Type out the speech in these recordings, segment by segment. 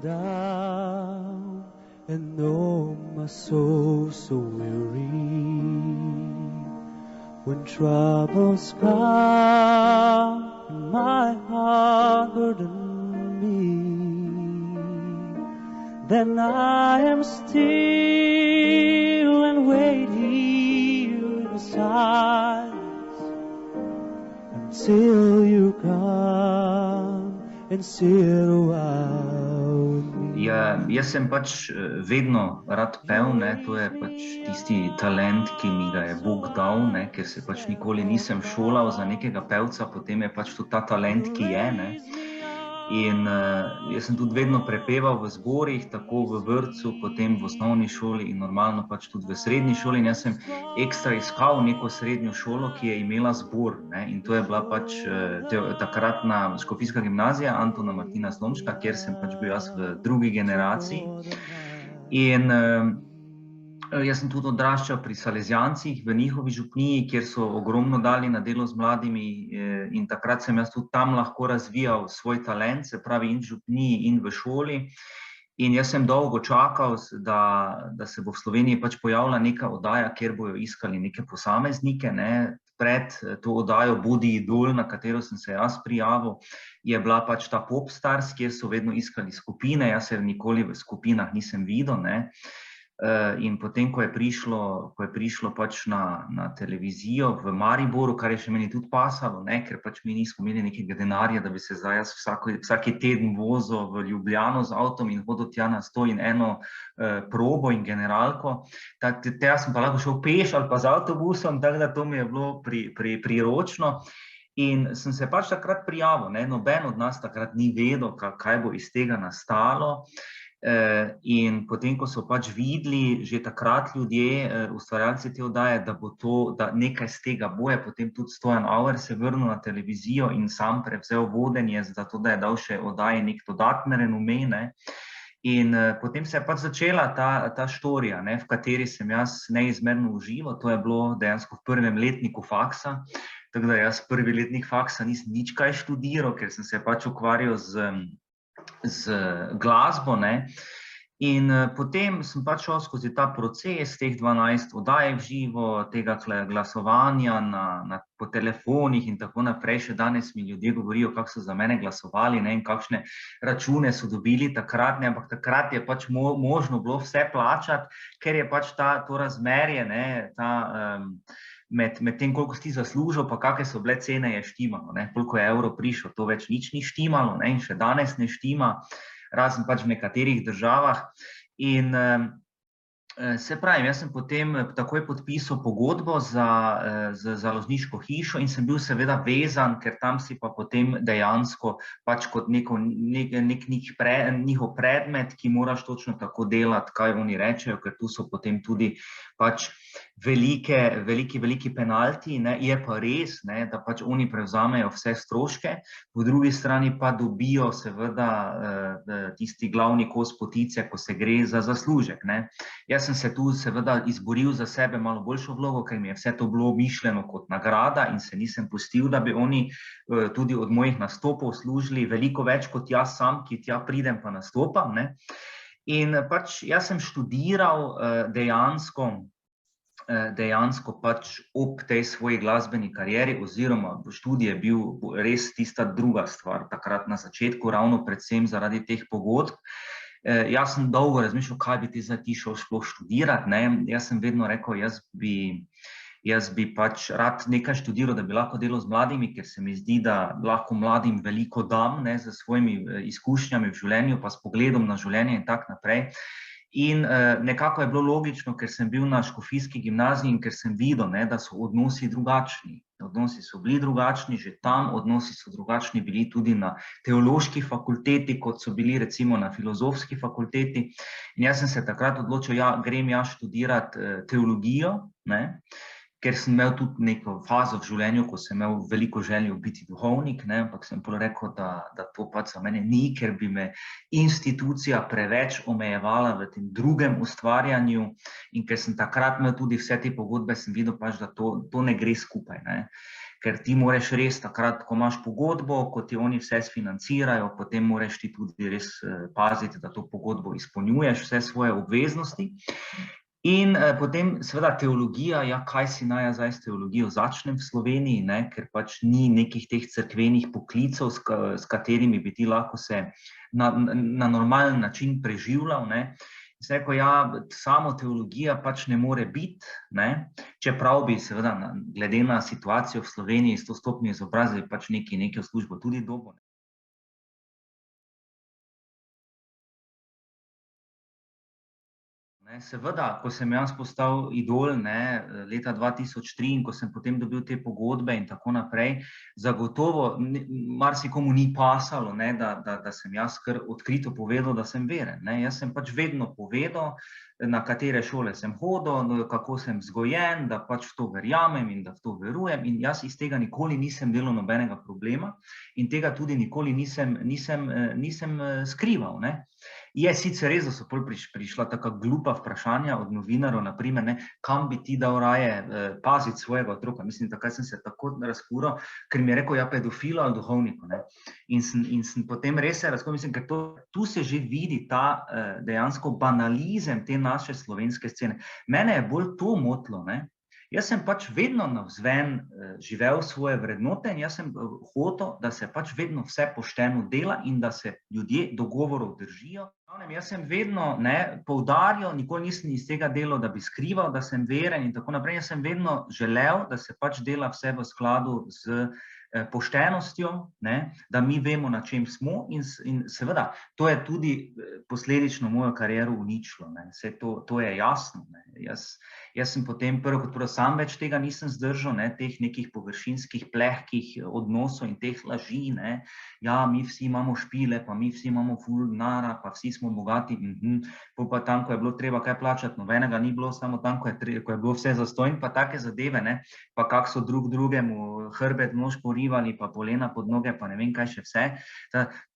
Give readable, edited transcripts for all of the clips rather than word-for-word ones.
down, and oh, my soul so weary. When troubles come and my heart burden me, then I am still and wait here in silence until you come and sit a while with me. Ja, jaz sem pač vedno rad pel, ne, to je pač tisti talent, ki mi ga je Bog dal, ne, ker se pač nikoli nisem šolal za nekega pevca, potem je pač tudi ta talent, ki je, ne. In jaz sem tudi vedno prepeval v zborih, tako v vrtcu, potem v osnovni šoli in normalno pač tudi v srednji šoli. In jaz sem ekstra iskal neko srednjo šolo, ki je imela zbor, ne, in to je bila pač takratna škofijska gimnazija Antona Martina Slomška, kjer sem pač bil jaz v drugi generaciji. In jaz sem tudi odraščal pri Salezijancih v njihovi župniji, kjer so ogromno dali na delo z mladimi, in takrat sem jaz tudi tam lahko razvijal svoj talent, se pravi in v župniji in v šoli. In jaz sem dolgo čakal, da se bo v Sloveniji pač pojavila neka oddaja, kjer bojo iskali neke posameznike, ne. Pred to oddajo Bodi idol, na katero sem se jaz prijavil, je bila pač ta Popstars, kjer so vedno iskali skupine, jaz se nikoli v skupinah nisem videl, ne. In potem, ko je prišlo pač na televizijo v Mariboru, kar je še meni tudi pasalo, ne, ker pač mi nismo imeli nekega denarja, da bi se zdaj jaz vsaki teden vozil v Ljubljano z avtom in hodil tja na 101 probo in generalko. Tja sem pa lahko šel peš ali pa z avtobusom, tako da to mi je bilo priročno. In sem se pač takrat prijavil, ne, noben od nas takrat ni vedel, kaj bo iz tega nastalo. In potem, ko so pač videli že takrat ljudje, ustvarjalci te oddaje, da bo to, da nekaj z tega bo, je potem tudi Stojan Auer se vrnil na televizijo in sam prevzel vodenje, zato da je dal še oddaji nek dodatne renome, ne. In potem se je pač začela ta štorija, ne, v kateri sem jaz neizmerno užival, to je bilo dejansko v prvem letniku faksa, tako da jaz prvi letnik faksa nisem nič kaj študiral, ker sem se pač ukvarjal z glasbo, ne. In potem sem pač šel skozi ta proces, teh 12 oddaj v živo, tega glasovanja po telefonih in tako naprej. Še danes mi ljudje govorijo, kako so za mene glasovali, ne, in kakšne račune so dobili takrat, ne, ampak takrat je pač možno bilo vse plačati, ker je pač to razmerje, ne, med tem, koliko si ti zaslužil, pa kakve so bile cene, je štimalo, ne, koliko je evrov prišel, to več nič ni štimalo, ne, in še danes ne štima, razen pač v nekaterih državah. In se pravi, jaz sem potem takoj podpisal pogodbo z založniško hišo in sem bil seveda vezan, ker tam si pa potem dejansko pač kot nek njihov predmet, ki moraš točno tako delati, kaj oni rečejo, ker tu so potem tudi pač veliki penalti, ne. Je pa res, ne, da pač oni prevzamejo vse stroške, po drugi strani pa dobijo seveda tisti glavni kos potice, ko se gre za zaslužek, ne. Jaz sem se tu seveda izboril za sebe malo boljšo vlogo, ker mi je vse to bilo mišljeno kot nagrada in se nisem pustil, da bi oni tudi od mojih nastopov služili veliko več kot jaz sam, ki tja pridem pa nastopam, ne. In pač jaz sem študiral dejansko pač ob tej svoji glasbeni karieri, oziroma študij je bil res tista druga stvar takrat na začetku, ravno predvsem zaradi teh pogodb. Jaz sem dolgo razmišljal, kaj bi ti zdaj ti šel sploh študirati, ne. Jaz sem vedno rekel, jaz bi pač rad nekaj študiral, da bi lahko delal z mladimi, ker se mi zdi, da lahko mladim veliko dam, ne, s svojimi izkušnjami v življenju, pa s pogledom na življenje in tako naprej. In nekako je bilo logično, ker sem bil na škofijski gimnaziji in ker sem videl, ne, da so odnosi drugačni. Odnosi so bili drugačni že tam, odnosi so drugačni bili tudi na teološki fakulteti, kot so bili recimo na filozofski fakulteti. In jaz sem se takrat odločil, ja, grem jaz študirati teologijo, ne, ker sem imel tudi neko fazo v življenju, ko sem imel veliko željo biti duhovnik, ne, ampak sem pol rekel, da to pač za mene ni, ker bi me institucija preveč omejevala v tem drugem ustvarjanju in ker sem takrat imel tudi vse te pogodbe, sem videl pač, da to ne gre skupaj, ne. ker ti moraš res takrat, ko imaš pogodbo, ko ti oni vse sfinancirajo, potem moraš ti tudi res paziti, da to pogodbo izpolnjuješ, vse svoje obveznosti. In potem seveda teologija, ja, kaj si naj jaz zdaj s teologijo začnem v Sloveniji, ne, ker pač ni nekih teh cerkvenih poklicev, s katerimi bi ti lahko se na normalen način preživljal, ne. Sem rekel, ja, samo teologija pač ne more biti, ne, čeprav bi seveda glede na situacijo v Sloveniji s to stopnjo izobrazbe pač neko službo tudi dobil. Seveda, ko sem jaz postal idol, ne, leta 2003 in ko sem potem dobil te pogodbe in tako naprej, zagotovo marsikomu ni pasalo, ne, da sem jaz kar odkrito povedal, da sem veren, ne. Jaz sem pač vedno povedal, na katere šole sem hodil, kako sem vzgojen, da pač v to verjamem in da v to verujem, in jaz iz tega nikoli nisem delal nobenega problema in tega tudi nikoli nisem skrival, ne. Je sicer res, da so pol prišla taka glupa vprašanja od novinarjev, na primer, ne, kam bi ti dal raje paziti svojega otroka. Mislim, takrat sem se tako razkuril, ker mi je rekel, ja, pedofilo ali duhovniku, ne. In sem potem res se razkuril, mislim, ker tu se že vidi ta dejansko banalizem te naše slovenske scene. Mene je bolj to motilo, ne. Jaz sem pač vedno navzven živel svoje vrednote in jaz sem hotel, da se pač vedno vse pošteno dela in da se ljudje dogovorov držijo. Jaz sem vedno poudarjal, nikoli nisem iz tega delal, da bi skrival, da sem veren in tako naprej. Jaz sem vedno želel, da se pač dela vse v skladu z poštenostjo, ne, da mi vemo, na čem smo, in seveda to je tudi posledično mojo kariero uničilo, ne. Saj to je jasno, ne. Jaz sem potem prvo kot prvo sam več tega nisem zdržal, ne, teh nekih površinskih, plehkih odnosov in teh laži, ne. Ja, mi vsi imamo špile, pa mi vsi imamo ful denarja, pa vsi smo bogati, pol pa tam, ko je bilo treba kaj plačati, nobenega ni bilo, samo tam, ko je bilo vse zastonj, pa take zadeve, ne, pa kako so drug drugemu hrbet nož porivali, pa polena pod noge, pa ne vem kaj še vse.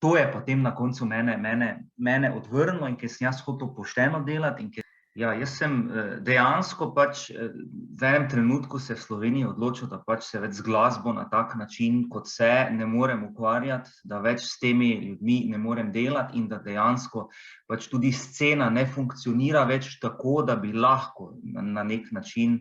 To je potem na koncu mene odvrnilo in ker sem jaz hotel pošteno delati in ja, jaz sem dejansko pač v enem trenutku se v Sloveniji odločil, da pač se več z glasbo na tak način, kot se, ne morem ukvarjati, da več s temi ljudmi ne morem delati in da dejansko pač tudi scena ne funkcionira več tako, da bi lahko na nek način,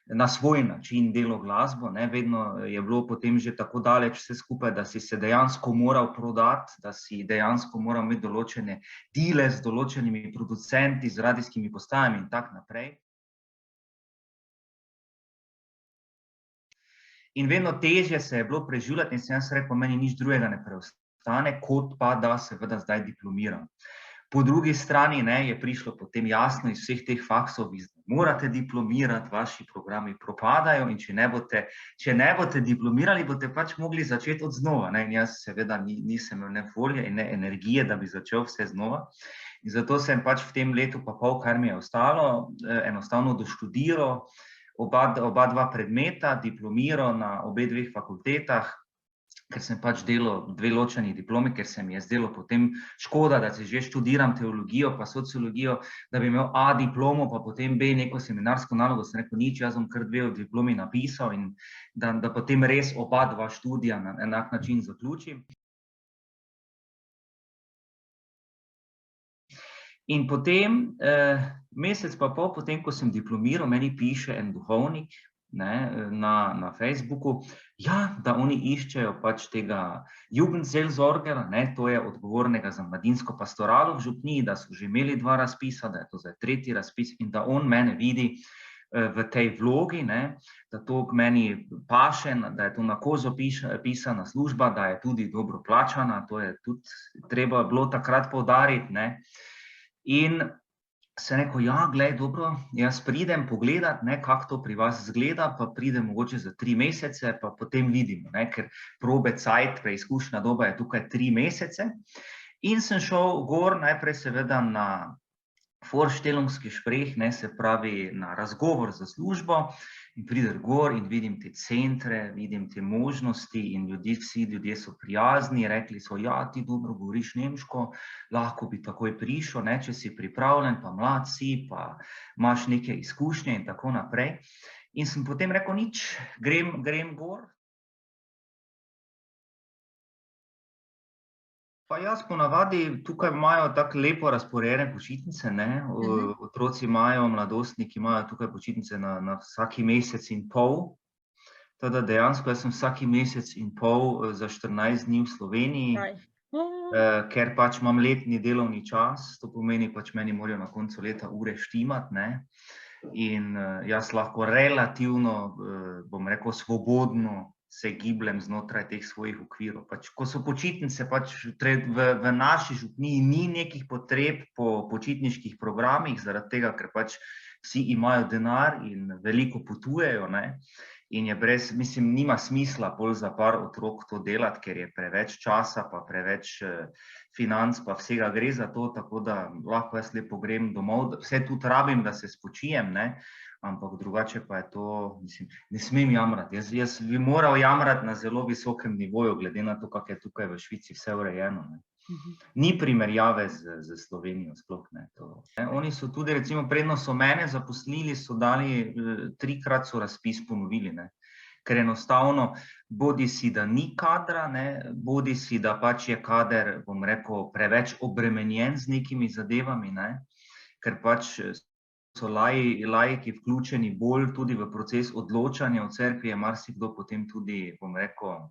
na svoj način delal glasbo, ne. Vedno je bilo potem že tako daleč vse skupaj, da si se dejansko moral prodati, da si dejansko moral imeti določene deale z določenimi producenti, z radijskimi postajami in tako naprej. In vedno težje se je bilo preživljati in sem jaz rekel, meni nič drugega ne preostane, kot pa da seveda zdaj diplomiram. Po drugi strani, ne, je prišlo potem jasno iz vseh teh faksov, morate diplomirati, vaši programi propadajo in če ne boste diplomirali, boste pač mogli začeti od znova, ne. In jaz seveda nisem imel ne volje in ne energije, da bi začel vse znova. In zato sem pač v tem letu pa pol, kar mi je ostalo, enostavno doštudiral oba dva predmeta, diplomiral na obe dveh fakultetah, ker sem pač delal dve ločeni diplomi, ker se mi je zdelo potem škoda, da si že študiram teologijo pa sociologijo, da bi imel A diplomo, pa potem B neko seminarsko nalogo, sem rekel, nič, jaz bom kar dve diplomi napisal in da potem res oba dva študija na enak način zaključim. In potem, mesec pa pol potem, ko sem diplomiral, meni piše en duhovnik, ne, na Facebooku, ja, da oni iščejo pač tega Jugendseelsorgerja, ne, to je odgovornega za mladinsko pastoralo v župniji, da so že imeli 2 razpisa, da je to zdaj 3. razpis in da on mene vidi v tej vlogi, ne, da to k meni paše, da je to na kožo pisana služba, da je tudi dobro plačana, to je tudi treba bilo takrat poudariti, ne. In sem rekel, ja, glej, dobro, jaz pridem pogledat, ne, kako to pri vas izgleda, pa pridem mogoče za 3 mesece, pa potem vidimo, ne, ker probezeit, preizkušnja doba je tukaj 3 mesece. In sem šel gor najprej seveda na Vorstellungsgespräch, ne, se pravi na razgovor za službo, in pridem gor in vidim te centre, vidim te možnosti in vsi ljudje so prijazni, rekli so, ja, ti dobro govoriš nemško, lahko bi takoj prišel, ne, če si pripravljen, pa mlad si, pa imaš neke izkušnje in tako naprej. In sem potem rekel, nič, grem gor. Pa jaz ponavadi tukaj imajo tako lepo razporejene počitnice, ne? Otroci imajo, mladostniki imajo tukaj počitnice na vsaki mesec in pol. Teda dejansko jaz sem vsaki mesec in pol za 14 dni v Sloveniji, ker pač imam letni delovni čas, to pomeni pač meni morajo na koncu leta ure štimati, ne? In jaz lahko relativno, bom rekel, svobodno se gibljem znotraj teh svojih okvirov. Pač, ko so počitnice, pač v naši župniji ni nekih potreb po počitniških programih, zaradi tega, ker pač vsi imajo denar in veliko potujejo, ne? In je mislim, nima smisla bolj za par otrok to delati, ker je preveč časa, pa preveč financ, pa vsega gre za to, tako da lahko jaz lepo grem domov, vse tudi rabim, da se spočijem, ne? Ampak drugače pa je to, mislim, ne smem jamrati. Jaz bi moral jamrati na zelo visokem nivoju, glede na to, kako je tukaj v Švici vse urejeno, ne. Ni primerjave z Slovenijo sploh, ne, to. Oni so tudi, recimo, predno so mene zaposlili, so dali, 3-krat so razpis ponovili, ne. Ker enostavno bodisi, da ni kadra, ne, bodisi, da pač je kader, bom rekel, preveč obremenjen z nekimi zadevami, ne, ker pač so laiki vključeni bolj tudi v proces odločanja v cerkvi, je marsikdo potem tudi, bom rekel,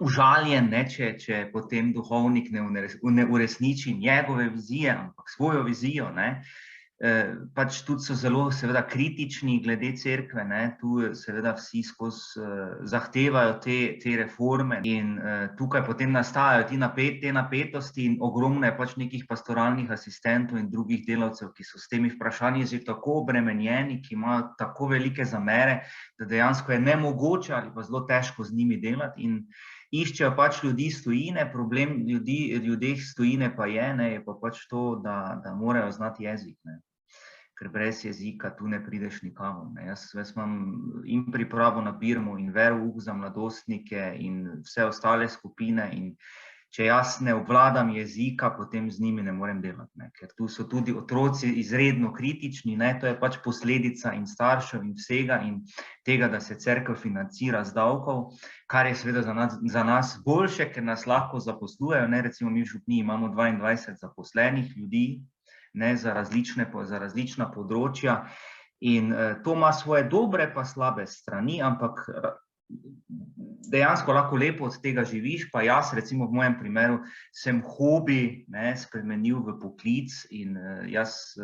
užaljen, ne, če potem duhovnik ne uresniči njegove vizije, ampak svojo vizijo, ne. Pač tudi so zelo seveda kritični glede cerkve, ne, tu seveda vsi skozi zahtevajo te reforme in tukaj potem nastajajo te napetosti in ogromno je pač nekih pastoralnih asistentov in drugih delavcev, ki so s temi vprašanji že tako obremenjeni, ki imajo tako velike zamere, da dejansko je nemogoče ali pa zelo težko z njimi delati in iščejo pač ljudi iz tujine, problem ljudeh iz tujine pa je, ne, je pa pač to, da morajo znati jezik, ne. Ker brez jezika tu ne prideš nikamor, ne. Jaz imam in pripravo na birmo in verouk za mladostnike in vse ostale skupine in če jaz ne obvladam jezika, potem z njimi ne morem delati, ne. Ker tu so tudi otroci izredno kritični, ne, to je pač posledica in staršev in vsega in tega, da se cerkev financira z davkov, kar je seveda za nas boljše, ker nas lahko zaposlujejo, ne, recimo mi v župniji imamo 22 zaposlenih ljudi, ne, za različna področja in to ima svoje dobre pa slabe strani, ampak dejansko lahko lepo od tega živiš, pa jaz recimo v mojem primeru sem hobi, ne, spremenil v poklic in jaz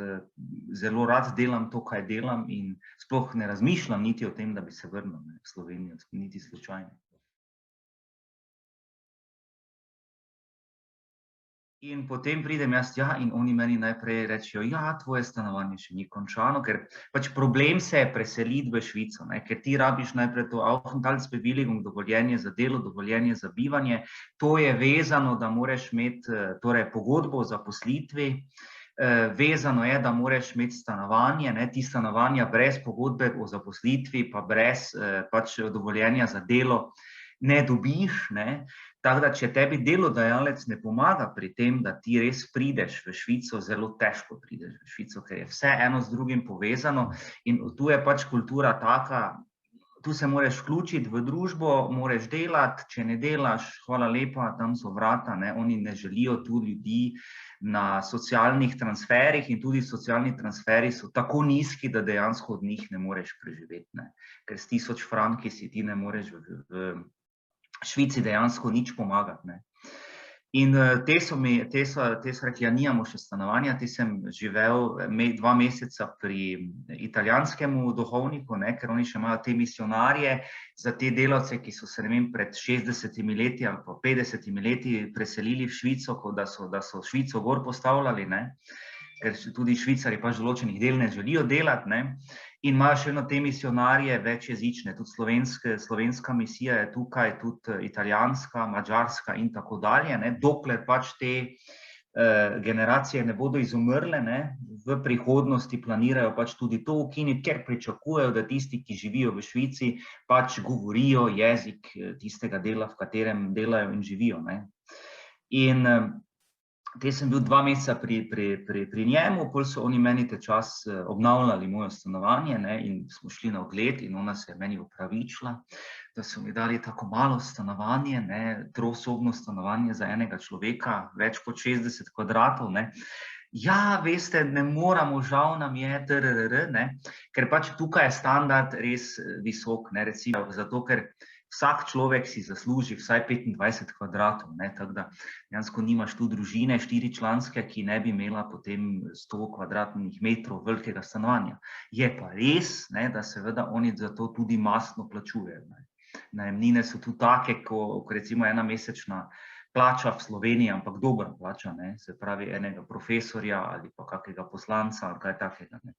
zelo rad delam to, kaj delam in sploh ne razmišljam niti o tem, da bi se vrnil v Slovenijo, niti slučajno. In potem pridem jaz tja in oni meni najprej rečejo, ja, tvoje stanovanje še ni končano, ker pač problem se je preseliti v Švico, ne, ker ti rabiš najprej to Aufenthaltsbewilligung, dovoljenje za delo, dovoljenje za bivanje, to je vezano, da moraš imeti torej pogodbo o zaposlitvi, vezano je, da moraš imeti stanovanje, ne, ti stanovanja brez pogodbe o zaposlitvi pa brez pač dovoljenja za delo ne dobiš, ne. Tako da, če tebi delodajalec ne pomaga pri tem, da ti res prideš v Švico, zelo težko prideš v Švico, ker je vse eno z drugim povezano in tu je pač kultura taka, tu se moraš vključiti v družbo, moraš delati, če ne delaš, hvala lepa, tam so vrata, ne, oni ne želijo tu ljudi na socialnih transferih in tudi socialni transferi so tako nizki, da dejansko od njih ne moreš preživeti, ne, ker s 1000 franki si ti ne moreš v Švici dejansko nič pomagati, ne. In te so rekli, ja, nimamo še stanovanja, te sem živel 2 meseca pri italijanskemu duhovniku, ne, ker oni še imajo te misionarje za te delavce, ki so se, ne vem, pred 60 leti ali pa 50 leti preselili v Švico, kot da so Švico gor postavljali, ne, ker tudi Švicarji pač določenih del ne želijo delati, ne. In imajo še eno te misionarje večjezične, tudi slovenska misija je tukaj, tudi italijanska, madžarska in tako dalje, ne, dokler pač te generacije ne bodo izumrle, ne, v prihodnosti planirajo pač tudi to ukiniti, ker pričakujejo, da tisti, ki živijo v Švici, pač govorijo jezik tistega dela, v katerem delajo in živijo, ne. In Te sem bil 2 meseca pri njemu, pol so oni meni te čas obnavljali moje stanovanje, ne, in smo šli na ogled in ona se je meni opravičila, da so mi dali tako malo stanovanje, ne, trosobno stanovanje za enega človeka, več kot 60 kvadratov, ne. Ja, veste, ne moramo, žal nam je, ne, ker pač tukaj je standard res visok, ne, recimo, zato ker vsak človek si zasluži vsaj 25 kvadratov, ne, tako da dejansko nimaš tu družine 4-članske, ki ne bi imela potem 100 kvadratnih metrov velikega stanovanja. Je pa res, ne, da seveda oni za to tudi mastno plačujejo, ne. Najemnine so tu take, ko recimo ena mesečna plača v Sloveniji, ampak dobra plača, ne, se pravi enega profesorja ali pa kakega poslanca ali kaj takega, ne.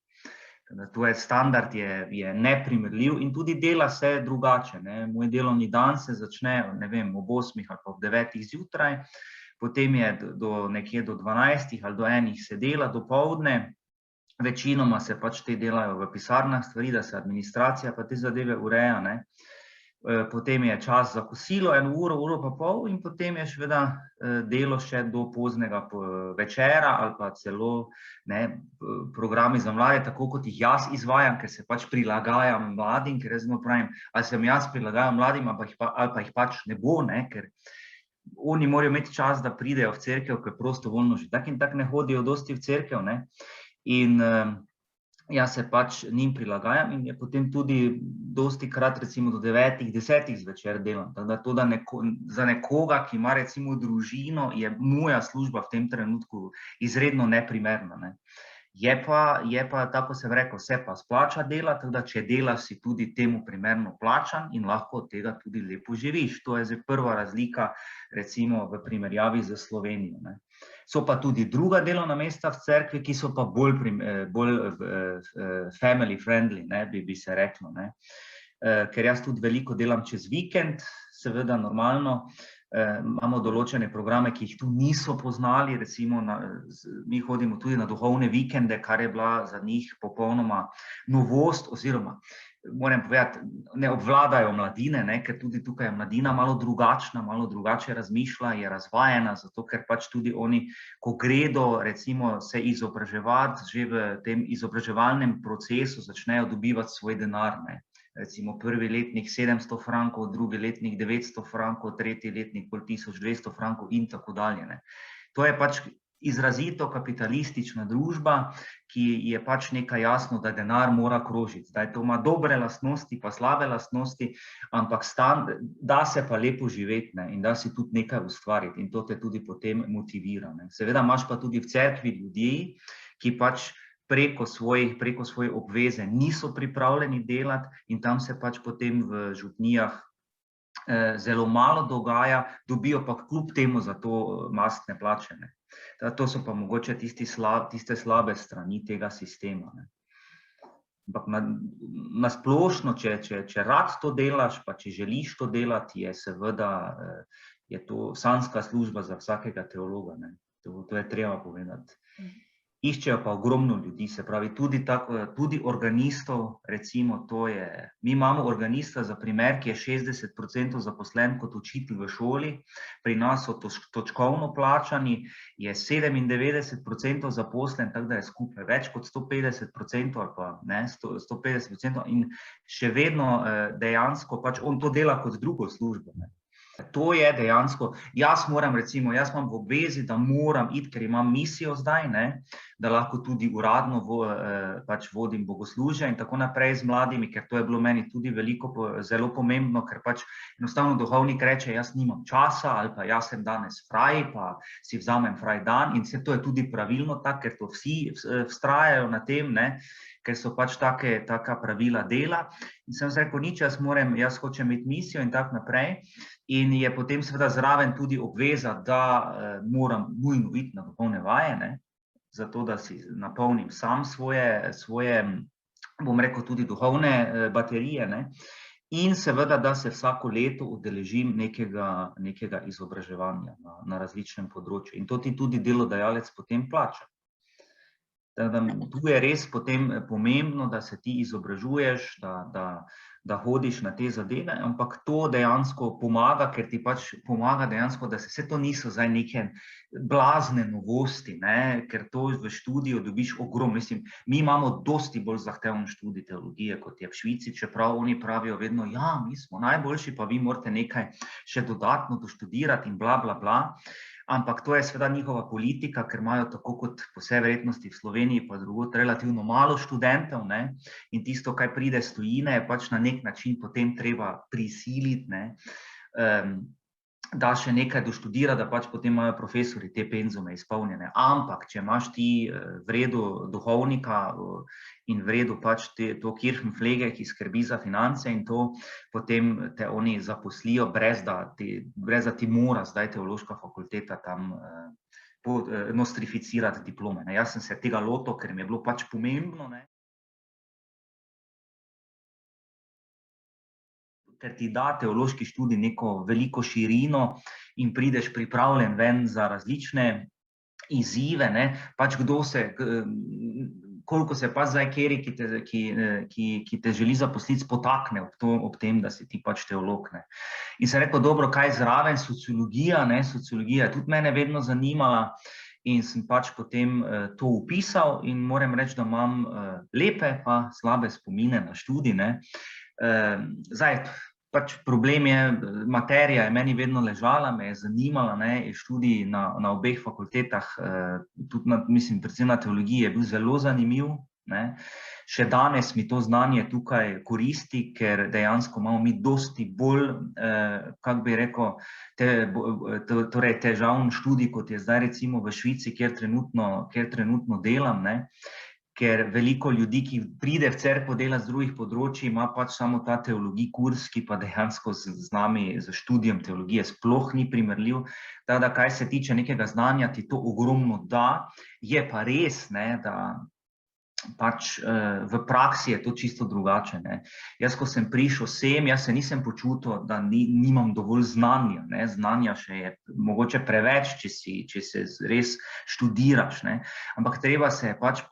To je standard, je neprimerljiv in tudi dela se drugače, ne. Moj delovni dan se začne, ne vem, ob 8 ali pa ob 9 zjutraj, potem je nekje do 12 ali do 1 se dela dopoldne, večinoma se pač te delajo v pisarnah stvari, da se administracija pa te zadeve ureja, ne. Potem je čas za kosilo, 1 uro, uro pa pol in potem je seveda delo še do poznega večera ali pa celo, ne, programi za mlade, tako kot jih jaz izvajam, ker se pač prilagajam mladim, ker jaz pravim, ali se jaz prilagajam mladim ali pa jih pač ne bo, ne, ker oni morajo imeti čas, da pridejo v cerkev, ker prostovoljno že tak in tak ne hodijo dosti v cerkev, ne, in jaz se pač njim prilagajam in je potem tudi dostikrat recimo do 9, 10 zvečer delam, tako da to, da za nekoga, ki ima recimo družino, je moja služba v tem trenutku izredno neprimerna, ne. Je pa, tako sem rekel, se pa splača delati, tako da če delaš, si tudi temu primerno plačan in lahko od tega tudi lepo živiš. To je zdaj prva razlika recimo v primerjavi s Slovenijo, ne. So pa tudi druga delovna mesta v cerkvi, ki so pa bolj family friendly, ne, bi se reklo, ne. Ker jaz tudi veliko delam čez vikend, seveda normalno, imamo določene programe, ki jih tu niso poznali, recimo mi hodimo tudi na duhovne vikende, kar je bila za njih popolnoma novost, oziroma moram povedati, ne obvladajo mladine, ne, ker tudi tukaj je mladina malo drugačna, malo drugače razmišlja, je razvajena, zato ker pač tudi oni, ko gredo recimo se izobraževati, že v tem izobraževalnem procesu začnejo dobivati svoj denar, ne. Recimo prvi letnik 700 frankov, drugi letnik 900 frankov, tretji letnik 1200 frankov in tako dalje, ne. To je pač izrazito kapitalistična družba, ki je pač nekaj jasno, da denar mora krožiti. Zdaj, to ima dobre lastnosti pa slabe lastnosti, ampak da se pa lepo živeti, ne, in da si tudi nekaj ustvariti in to te tudi potem motivira, ne. Seveda imaš pa tudi v cerkvi ljudi, ki pač preko svoje obveze niso pripravljeni delati in tam se pač potem v župnijah zelo malo dogaja, dobijo pa kljub temu za to mastne plače, ne. To so pa mogoče tiste slabe strani tega sistema, ne. Ampak na splošno, če rad to delaš, pa če želiš to delati, je seveda je to sanjska služba za vsakega teologa, ne. To je treba povedati. Iščejo pa ogromno ljudi, se pravi, tudi organistov, recimo, mi imamo organista za primer, ki je 60% zaposlen kot učitelj v šoli, pri nas so točkovno plačani, je 97% zaposlen, tako da je skupaj več kot 150% ali pa ne, 150% in še vedno dejansko pač on to dela kot drugo službo, ne. To je dejansko, jaz imam v obvezi, da moram iti, ker imam misijo zdaj, ne, da lahko tudi uradno pač vodim bogoslužja in tako naprej z mladimi, ker to je bilo meni tudi zelo pomembno, ker pač enostavno duhovnik reče, jaz nimam časa ali pa jaz sem danes fraj, pa si vzamem fraj dan in vse to je tudi pravilno tako, ker to vsi vztrajajo na tem, ne, ker so pač taka pravila dela. In sem rekel, nič, jaz hočem imeti misijo in tako naprej. In je potem seveda zraven tudi obveza, da moram nujno iti na duhovne vaje, ne, zato da si napolnim sam svoje, bom rekel, tudi duhovne baterije, ne. In seveda, da se vsako leto udeležim nekega izobraževanja na različnem področju. In to ti tudi delodajalec potem plača. Tu je res potem pomembno, da se ti izobražuješ, da hodiš na te zadeve, ampak to dejansko pomaga, ker ti pač pomaga dejansko, da vse to niso zdaj neke blazne novosti, ne? Ker to v študiju dobiš ogromno. Mislim, mi imamo dosti bolj zahteven študij teologije, kot je v Švici, čeprav oni pravijo vedno, ja, mi smo najboljši, pa vi morate nekaj še dodatno doštudirati in bla, bla, bla. Ampak to je seveda njihova politika, ker imajo tako kot po vsej verjetnosti v Sloveniji pa drugod relativno malo študentov, ne? In tisto, kaj pride s tujine, je pač na nek način potem treba prisiliti, ne? Da še nekaj doštudira, da pač potem imajo profesori te penzume izpolnjene. Ampak, če imaš ti v redu duhovnika in v redu pač to Kirchenpflege, ki skrbi za finance in to, potem te oni zaposlijo, brez da ti mora zdaj teološka fakulteta tam nostrificirati diplome. Jaz sem se tega lotil, ker mi je bilo pač pomembno, ne? Ker ti da teološki študij neko veliko širino in prideš pripravljen ven za različne izzive, ne, pač koliko se pa zdaj kateri, ki te želi zaposliti, spotakne ob tem, da si ti pač teolog, ne. In sem rekel, dobro, kaj zraven, sociologija, ne, sociologija je tudi mene vedno zanimala in sem pač potem to vpisal in moram reči, da imam lepe pa slabe spomine na študij, ne. Zdaj, pač problem je, materija je meni vedno ležala, me je zanimala, ne, študij na obeh fakultetah, tudi mislim, predvsem na teologiji je bil zelo zanimiv, ne. Še danes mi to znanje tukaj koristi, ker dejansko imamo mi dosti bolj, kako bi rekel, torej težavni študij, kot je zdaj recimo v Švici, kjer trenutno delam, ne. Ker veliko ljudi, ki pride v cerkev delati z drugih področij, ima pač samo ta teologij kurs, ki pa dejansko z nami, z študijem teologije sploh ni primerljiv. Tako da, kaj se tiče nekega znanja, ti to ogromno da, je pa res, ne, da pač v praksi je to čisto drugače, ne. Jaz, ko sem prišel sem, jaz se nisem počutil, da nimam dovolj znanja, ne, znanja še je mogoče preveč, če se res študiraš, ne, ampak treba se pač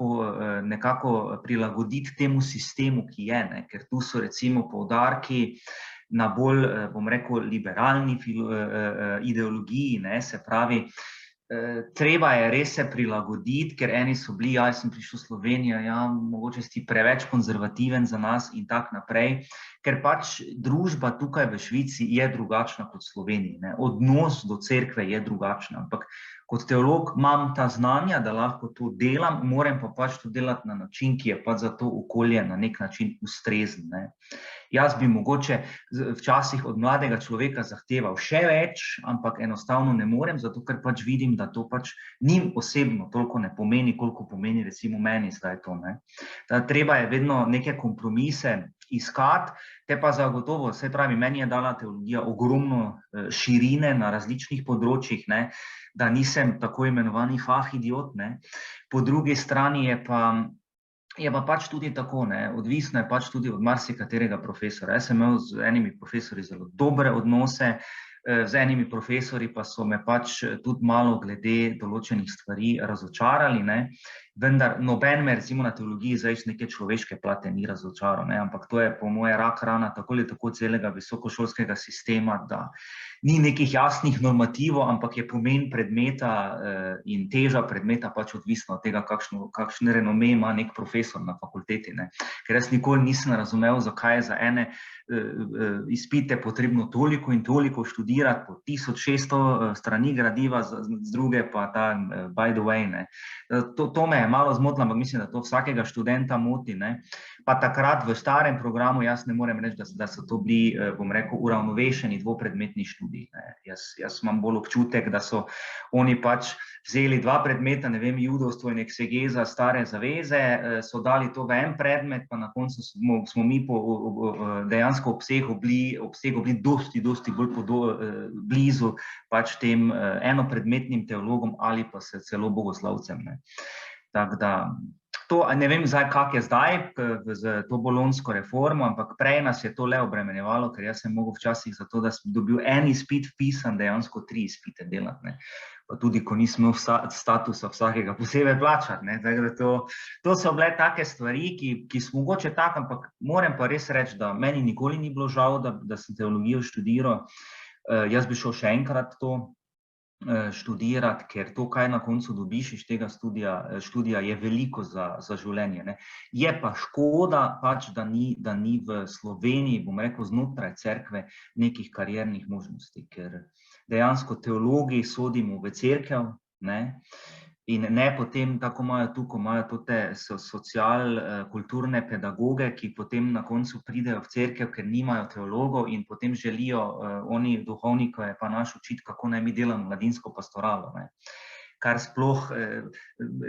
nekako prilagoditi temu sistemu, ki je, ne, ker tu so recimo poudarki na bolj, bom rekel, liberalni ideologiji, ne, se pravi, treba je res se prilagoditi, ker eni so bili, jaz sem prišel v Slovenijo, ja, mogoče si preveč konzervativen za nas in tako naprej, ker pač družba tukaj v Švici je drugačna kot v Sloveniji, ne, odnos do cerkve je drugačen, ampak kot teolog imam ta znanja, da lahko to delam, moram pa pač to delati na način, ki je pač za to okolje na nek način ustrezen, ne. Jaz bi mogoče včasih od mladega človeka zahteval še več, ampak enostavno ne morem, zato ker pač vidim, da to pač njim osebno toliko ne pomeni, koliko pomeni recimo meni zdaj to, ne. Treba je vedno neke kompromise iskati, te pa zagotovo, saj pravi, meni je dala teologija ogromno širine na različnih področjih, ne, da nisem tako imenovani fahidiot, ne. Po drugi strani je pa pač tudi tako, ne, odvisno je pač tudi od marsikaterega profesora. Jaz sem imel z enimi profesorji zelo dobre odnose, z enimi profesorji pa so me pač tudi malo glede določenih stvari razočarali, ne, vendar noben me recimo na teologiji zdaj iz neke človeške plati ni razočaral, ne, ampak to je po moje rak rana tako ali tako celega visokošolskega sistema, da ni nekih jasnih normativov, ampak je pomen predmeta in teža predmeta pač odvisno od tega, kakšen renome ima nek profesor na fakulteti, ne. Ker jaz nikoli nisem razumel, zakaj je za ene izpite potrebno toliko in toliko študirati, po 1600 strani gradiva, z druge pa ta by the way, ne. To me je malo zmotilo, ampak mislim, da to vsakega študenta moti, ne. Pa takrat v starem programu jaz ne morem reči, da so to bili, bom rekel, uravnovešeni dvopredmetni študiji, ne. Jaz imam bolj občutek, da so oni pač vzeli dva predmeta, ne vem, judovstvo in eksegeza stare zaveze, so dali to v en predmet, pa na koncu smo mi dejansko obsegu bili dosti bolj blizu pač tem enopredmetnim teologom ali pa se celo bogoslovcem, ne. Tako da To, ne vem zdaj, kak je zdaj z to bolonjsko reformo, ampak prej nas je to le obremenjevalo, ker jaz sem mogel včasih za to, da sem dobil en izpit vpisan, dejansko 3 izpite delati, ne. Pa tudi, ko nisem imel statusa vsakega posebej plačati, ne. Tako da to so bile take stvari, ki so mogoče tak, ampak moram pa res reči, da meni nikoli ni bilo žal, da sem teologijo študiral. Jaz bi šel še enkrat to študirati, ker to, kaj na koncu dobiš iz tega študija, je veliko za življenje, ne. Je pa škoda pač, da ni v Sloveniji, bom rekel, znotraj cerkve nekih kariernih možnosti, ker dejansko teologi sodimo v cerkev, ne, in ne potem, tako imajo tukaj, imajo te kulturne pedagoge, ki potem na koncu pridejo v cerkev, ker nimajo teologov in potem želijo oni duhovnike pa naš učiti, kako naj mi delamo mladinsko pastoralo, ne. Kar sploh,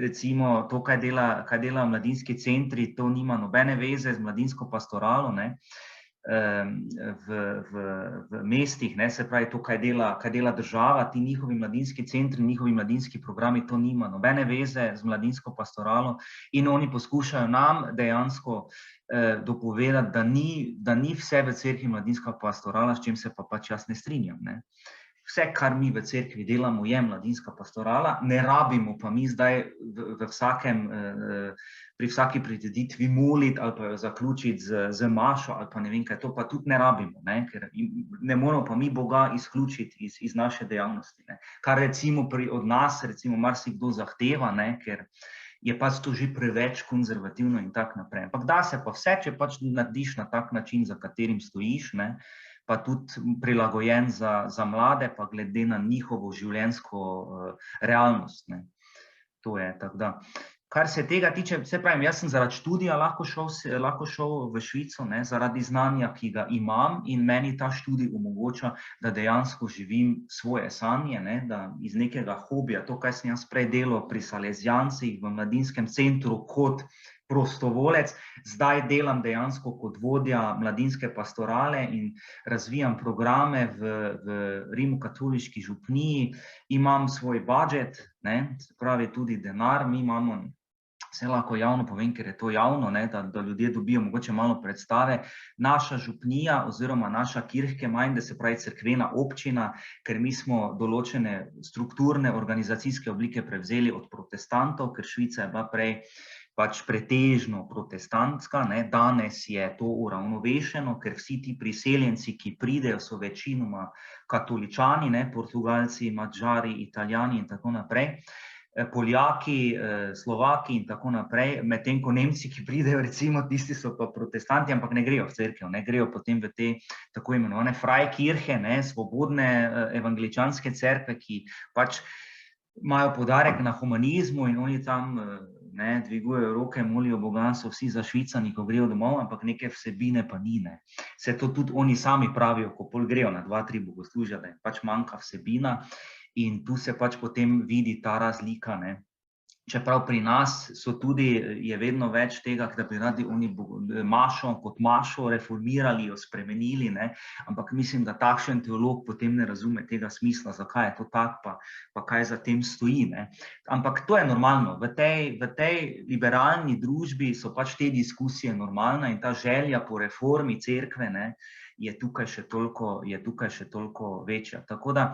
recimo, to, kaj dela mladinski centri, to nima nobene veze z mladinsko pastoralo, ne. V mestih, ne, se pravi to, kaj dela država, ti njihovi mladinski centri, njihovi mladinski programi, to nima nobene veze z mladinsko pastoralo in oni poskušajo nam dejansko dopovedati, da ni vse v cerkvi mladinska pastorala, s čim se pa pač jaz ne strinjam, ne. Vse, kar mi v cerkvi delamo, je mladinska pastorala, ne rabimo pa mi zdaj pri vsaki prireditvi moliti ali pa jo zaključiti z mašo ali pa ne vem kaj, to pa tudi ne rabimo, ne, ker ne moramo pa mi Boga izključiti iz naše dejavnosti, ne. Kar recimo od nas, recimo marsikdo zahteva, ne, ker je pač to že preveč konzervativno in tako naprej. Ampak da se pa vse, če pač narediš na tak način, za katerim stojiš, ne, pa tudi prilagojen za mlade, pa glede na njihovo življenjsko realnost, ne. To je, tako da. Kar se tega tiče, se pravim, jaz sem zaradi študija lahko šel v Švico, ne, zaradi znanja, ki ga imam, in meni ta študij omogoča, da dejansko živim svoje sanje, ne, da iz nekega hobija, to, kaj sem jaz prej delal pri Salezijancih v mladinskem centru kot prostovolec, zdaj delam dejansko kot vodja mladinske pastorale in razvijam programe v rimokatoliški župniji, imam svoj budžet, ne, se pravi tudi denar, mi imamo, vse lahko javno povem, ker je to javno, ne, da ljudje dobijo mogoče malo predstave, naša župnija oziroma naša Kirchgemeinde, se pravi cerkvena občina, ker mi smo določene strukturne organizacijske oblike prevzeli od protestantov, ker Švica je bila prej pač pretežno protestantska, ne, danes je to uravnovešeno, ker vsi ti priseljenci, ki pridejo, so večinoma katoličani, ne, Portugalci, Madžari, Italijani in tako naprej, Poljaki, Slovaki in tako naprej, medtem ko Nemci, ki pridejo, recimo, tisti so pa protestanti, ampak ne grejo v cerkev, ne, grejo potem v te tako imenovane Freikirche, ne, svobodne evangeličanske cerkve, ki pač imajo poudarek na humanizmu in oni tam ne, dvigujejo roke, molijo Boga, so vsi zašvicani, ko grejo domov, ampak neke vsebine pa ni, ne. Se to tudi oni sami pravijo, ko pol grejo na 2-3 bogoslužja, da jim pač manjka vsebina in tu se pač potem vidi ta razlika, ne. Čeprav pri nas je vedno več tega, da bi radi oni mašo kot mašo reformirali, jo spremenili, ne, ampak mislim, da takšen teolog potem ne razume tega smisla, zakaj je to tako, pa kaj za tem stoji, ne. Ampak to je normalno, v tej liberalni družbi so pač te diskusije normalne in ta želja po reformi cerkve, ne, je tukaj še toliko večja. Tako da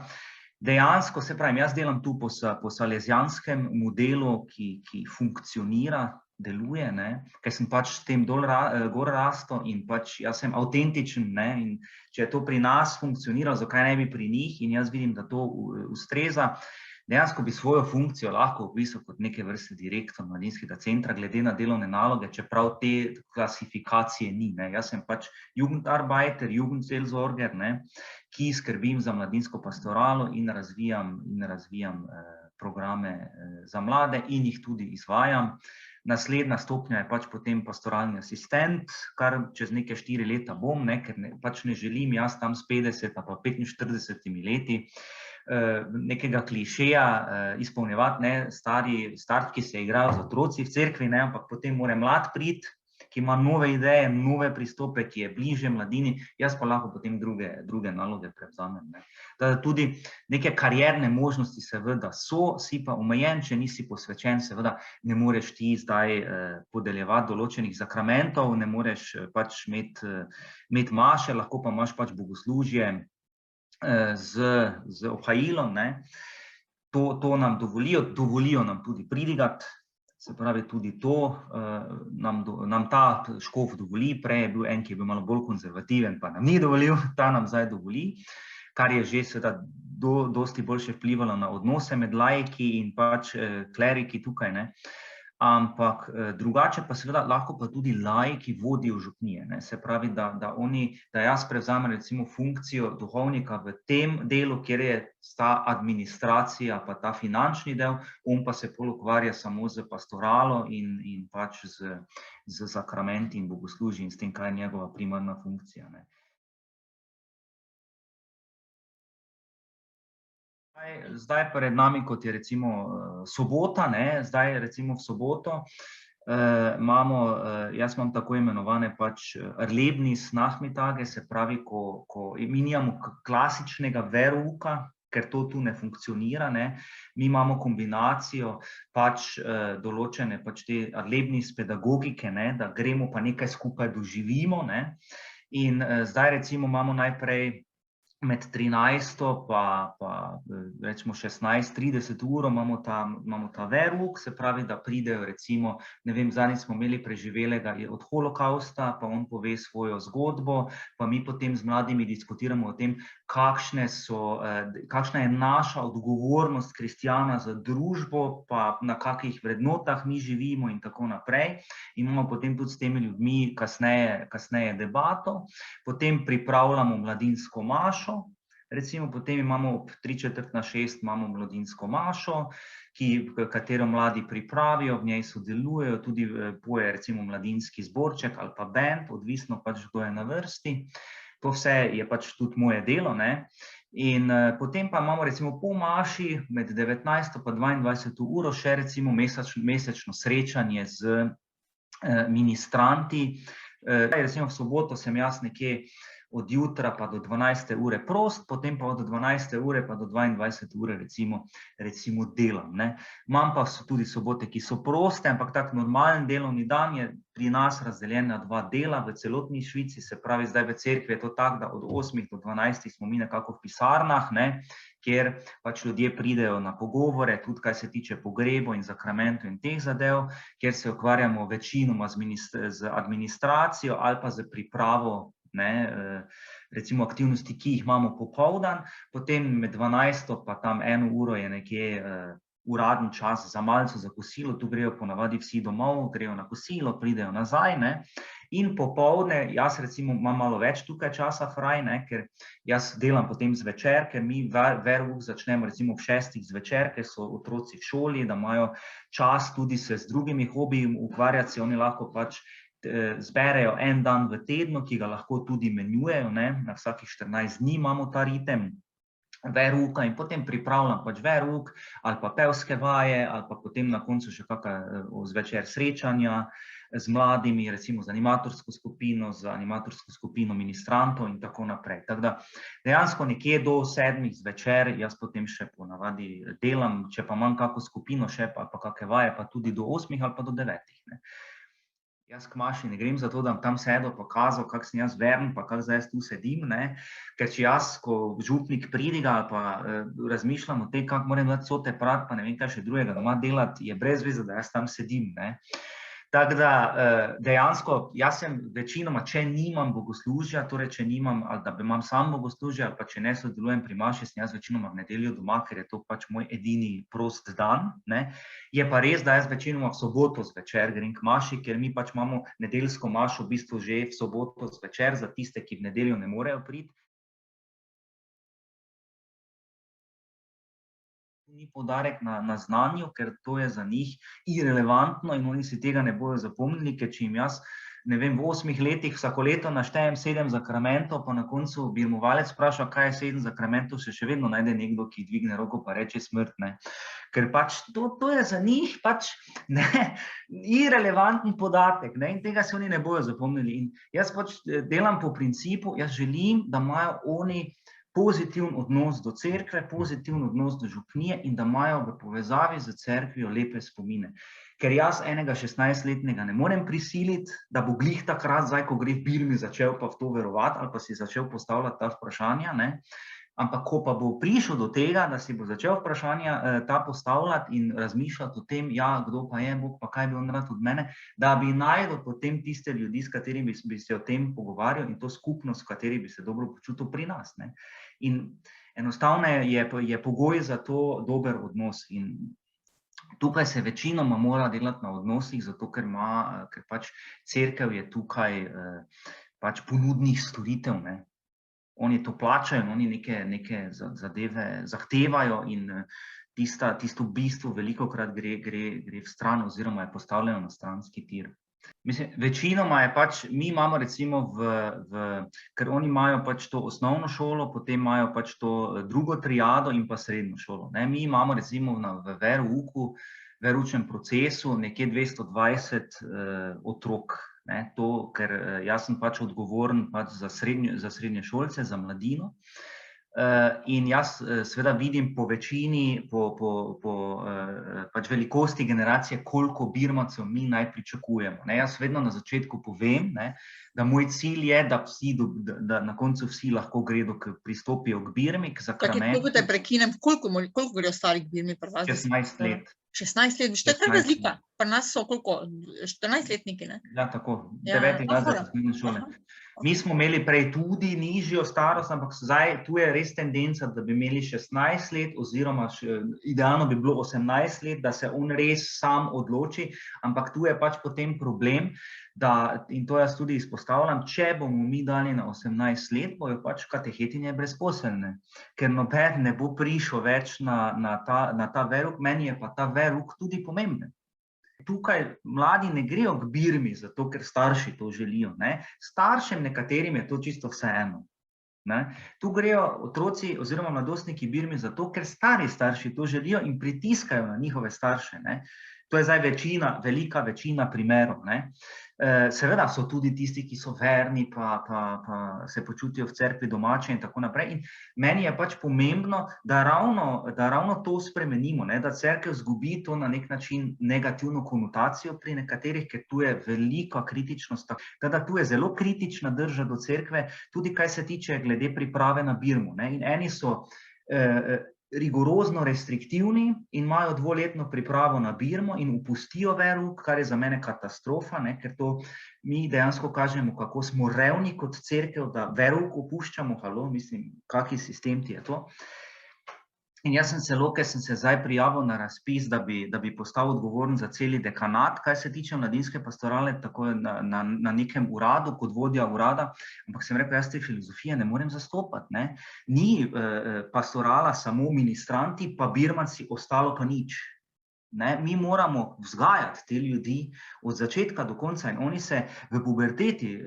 dejansko, se pravim, jaz delam tu po salezijanskem modelu, ki funkcionira, deluje, ne, ker sem pač s tem gor rastel in pač jaz sem avtentičen, ne, in če to pri nas funkcionira, zakaj ne bi pri njih, in jaz vidim, da to ustreza. Dejansko bi svojo funkcijo lahko opisal kot neke vrste direktor mladinskega centra, glede na delovne naloge, čeprav te klasifikacije ni, ne. Jaz sem pač Jugendarbeiter, Jugendseelsorger, ne, ki skrbim za mladinsko pastoralo in razvijam programe za mlade in jih tudi izvajam. Naslednja stopnja je pač potem pastoralni asistent, kar čez neke 4 leta bom, ne, ker pač ne želim jaz tam s 50 pa 45 leti nekega klišeja izpolnjevati, ne, starci, ki se igrajo z otroci v cerkvi, ne, ampak potem mora mlad priti, ki ima nove ideje, nove pristope, ki je bliže mladini, jaz pa lahko potem druge naloge prevzamem, ne. Tudi neke karierne možnosti seveda so, si pa omejen, če nisi posvečen, seveda ne moreš ti zdaj podeljevati določenih zakramentov, ne moreš pač imeti maše, lahko pa imaš pač bogoslužje z obhajilom, ne. To nam dovolijo nam tudi pridigati, se pravi tudi to nam ta škof dovoli, prej je bil en, ki je bil malo bolj konzervativen, pa nam ni dovolil, ta nam zdaj dovoli, kar je že seveda dosti boljše vplivalo na odnose med laiki in pač kleriki tukaj, ne. Ampak drugače pa seveda lahko pa tudi laiki vodijo župnije, ne, se pravi, da jaz prevzamem recimo funkcijo duhovnika v tem delu, kjer je ta administracija pa ta finančni del, on pa se pol ukvarja samo z pastoralo in pač z zakramenti in bogoslužji in s tem, kaj je njegova primarna funkcija, ne. Zdaj pred nami, kot je recimo sobota, ne, zdaj recimo v soboto jaz imam tako imenovane pač Erlebnis Nachmittage, se pravi, ko mi nimamo klasičnega verouka, ker to tu ne funkcionira, ne, mi imamo kombinacijo pač določene pač te Erlebnis pedagogike, ne, da gremo pa nekaj skupaj doživimo, ne, in zdaj recimo imamo najprej med 13. pa recimo 16:30 uro imamo ta verouk, se pravi, da pridejo recimo, ne vem, zadnjič smo imeli preživelega od holokausta, pa on pove svojo zgodbo, pa mi potem z mladimi diskutiramo o tem, kakšna je naša odgovornost kristjana za družbo, pa na kakih vrednotah mi živimo in tako naprej. Imamo potem tudi s temi ljudmi kasneje debato, potem pripravljamo mladinsko mašo, recimo potem imamo ob 5:45 imamo mladinsko mašo, katero mladi pripravijo, v njej sodelujejo, tudi poje recimo mladinski zborček ali pa band, odvisno pač, kdo je na vrsti. To vse je pač tudi moje delo, ne. In potem pa imamo recimo po maši med 19. pa 22. uro še recimo mesečno srečanje z ministranti. Recimo v soboto sem jaz nekje od jutra pa do 12. ure prost, potem pa od 12. ure pa do 22. ure recimo delam, ne. Imam pa tudi sobote, ki so proste, ampak tak normalen delovni dan je pri nas razdeljen na 2 dela v celotni Švici, se pravi, zdaj v cerkvi je to tako, da od 8 do 12 smo mi nekako v pisarnah, ne, kjer pač ljudje pridejo na pogovore, tudi kaj se tiče pogrebov in zakramentov in teh zadev, kjer se ukvarjamo večinoma z administracijo ali pa z pripravo, ne, recimo aktivnosti, ki jih imamo popoldan, potem med 12. pa tam 1 uro je nekje uradni čas za malico, za kosilo, tu grejo ponavadi vsi domov, grejo na kosilo, pridejo nazaj, ne, in popoldne, jaz recimo imam malo več tukaj časa fraj, ne, ker jaz delam potem zvečer, ker mi verouk začnemo recimo ob 6. zvečer, ker so otroci v šoli, da imajo čas tudi se z drugimi hobiji ukvarjati, oni lahko pač zberejo en dan v tednu, ki ga lahko tudi menjujejo, ne, na vsakih 14 dni imamo ta ritem verouka in potem pripravljam pač verouk ali pa pevske vaje ali pa potem na koncu še kakšna zvečer srečanja z mladimi, recimo z animatorsko skupino ministrantov in tako naprej. Tako da dejansko nekje do 7. zvečer jaz potem še ponavadi delam, če pa imam kako skupino še pa kakšne vaje, pa tudi do 8. ali pa do 9. ne. Jaz k maši ne grem zato, da bom tam sedel pa kazal, kako sem jaz veren, pa kako zdaj jaz tu sedim, ne, ker če jaz, ko župnik pridiga ali pa razmišljam o tem, kako moram dati cote prati, pa ne vem kaj še drugega doma delati, je brez veze, da jaz tam sedim, ne. Tako da dejansko, jaz sem večinoma, če nimam bogoslužja, torej če nimam, ali da imam sam bogoslužje, ali pa če ne sodelujem pri maši, sem jaz večinoma v nedeljo doma, ker je to pač moj edini prost dan, ne. Je pa res, da jaz večinoma v soboto zvečer grem k maši, ker mi pač imamo nedeljsko mašo v bistvu že v soboto zvečer za tiste, ki v nedeljo ne morejo priti. Ni poudarek na znanju, ker to je za njih irelevantno in oni si tega ne bojo zapomnili, ker če jim jaz, ne vem, v 8 letih vsako leto naštejem 7 zakramentov, pa na koncu birmovalec vpraša, kaj je 7 zakramentov, se še vedno najde nekdo, ki dvigne roko pa reče smrt, ne. ker pač to je za njih pač irelevanten podatek, ne, in tega se oni ne bojo zapomnili. In jaz pač delam po principu, jaz želim, da imajo oni pozitiven odnos do cerkve, pozitiven odnos do župnije in da imajo v povezavi z cerkvijo lepe spomine. Ker jaz enega 16-letnega ne morem prisiliti, da bo glih takrat, zdaj, ko gre v Birmi, začel pa v to verovati ali pa si začel postavljati ta vprašanja, ne. Ampak ko pa bo prišel do tega, da si bo začel vprašanja ta postavljati in razmišljati o tem, ja, kdo pa je Bog, pa kaj bi on rad od mene, da bi našel potem tiste ljudi, s katerimi bi se o tem pogovarjal in to skupnost, s kateri bi se dobro počutil pri nas, ne. In enostavno je pogoj za to dober odnos in tukaj se večinoma mora delati na odnosih, zato ker pač cerkev je tukaj pač ponudnih storitev, ne. Oni to plačajo, oni neke zadeve zahtevajo in tisto bistvo velikokrat gre v stran oziroma je postavljeno na stranski tir. Mislim, večinoma je pač, mi imamo recimo ker oni imajo pač to osnovno šolo, potem imajo pač to drugo triado in pa srednjo šolo, ne. Mi imamo recimo v verouku, veroučnem procesu nekje 220 otrok, ne, to, ker jaz sem pač odgovoren pač za srednješolce, za mladino. In jaz seveda vidim po večini, po pač velikosti generacije, koliko birmancev mi naj pričakujemo, ne. Jaz vedno na začetku povem, ne, da moj cilj je, da na koncu vsi lahko pristopijo k Birmi, k sakramentu. Tako te prekinem, koliko gre starih Birmi pri vas? 16 let. 16 let, što je kaj razlika? Pri nas so koliko? 14-letniki, ne? Ja, tako, 9. razred osnovne šole. Mi smo imeli prej tudi nižjo starost, ampak zdaj tu je res tendenca, da bi imeli 16 let oziroma idealno bi bilo 18 let, da se on res sam odloči, ampak tu je pač potem problem, in to jaz tudi izpostavljam, če bomo mi dali na 18 let, bojo pač katehetinje brezposelne, ker noben ne bo prišel več na ta verouk, meni je pa ta verouk tudi pomemben. Tukaj mladi ne grejo k Birmi, zato ker starši to želijo, ne. Staršem nekaterim je to čisto vseeno, ne. Tu grejo otroci oziroma mladostniki Birmi zato, ker stari starši to želijo in pritiskajo na njihove starše, ne. To je zdaj velika večina primerov, ne. Seveda so tudi tisti, ki so verni, pa se počutijo v cerkvi domače in tako naprej. In meni je pač pomembno, da ravno to spremenimo, ne, da cerkev izgubi to na nek način negativno konotacijo pri nekaterih, ker tu je velika kritičnost. Da tu je zelo kritična drža do cerkve, tudi kaj se tiče glede priprave na Birmo, ne. In eni so rigorozno restriktivni in imajo 2-letno pripravo na Birmo in opustijo verouk, kar je za mene katastrofa, ne, ker to mi dejansko kažemo, kako smo revni kot cerkev, da verouk opuščamo, mislim, kaki sistem ti je to. In jaz sem celo, ker sem se zdaj prijavil na razpis, da bi postal odgovoren za celi dekanat, kaj se tiče mladinske pastorale, tako na nekem uradu, kot vodja urada, ampak sem rekel, jaz te filozofije ne morem zastopati, ne. Ni pastorala samo ministranti, pa birmanci, ostalo pa nič. Ne, mi moramo vzgajati te ljudi od začetka do konca in oni se v puberteti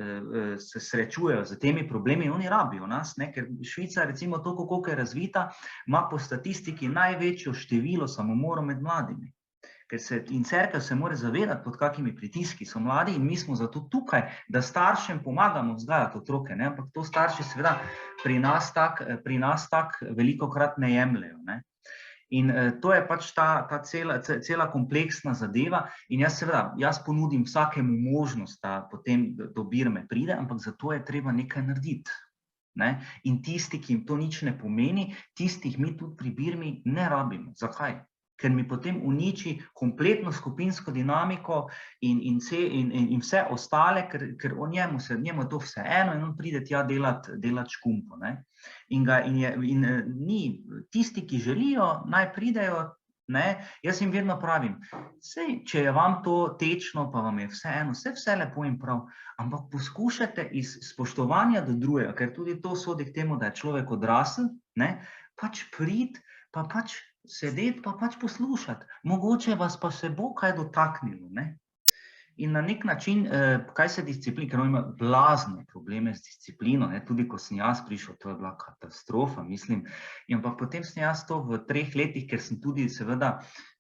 se srečujejo z temi problemi in oni rabijo nas, ne, ker Švica recimo toliko, koliko je razvita, ima po statistiki največjo število samomorov med mladimi. In cerkev se mora zavedati, pod kakimi pritiski so mladi in mi smo zato tukaj, da staršem pomagamo vzgajati otroke, ne, ampak to starši seveda pri nas tak velikokrat ne jemljejo, ne. In to je pač ta cela kompleksna zadeva in jaz ponudim vsakemu možnost, da potem do Birme pride, ampak zato je treba nekaj narediti, ne. In tisti, ki jim to nič ne pomeni, tistih mi tudi pri Birmi ne rabimo. Zakaj? Ker mi potem uniči kompletno skupinsko dinamiko in vse ostale, ker njemu je to vseeno in on pride tja delat škumpo, ne. In tisti, ki želijo, naj pridejo, ne, jaz jim vedno pravim, sej, če je vam to tečno, pa vam je vseeno, vse lepo in prav, ampak poskušajte iz spoštovanja do drugega, ker tudi to sodi k temu, da je človek odrasel, ne, pač priti, pa pač sedeti, pa pač poslušati. Mogoče vas pa se bo kaj dotaknilo, ne. In na nek način, kaj se disciplin, ker on ima blazne probleme z disciplino, ne, tudi ko sem jaz prišel, to je bila katastrofa, mislim, ampak potem sem jaz to v 3 letih, ker sem tudi seveda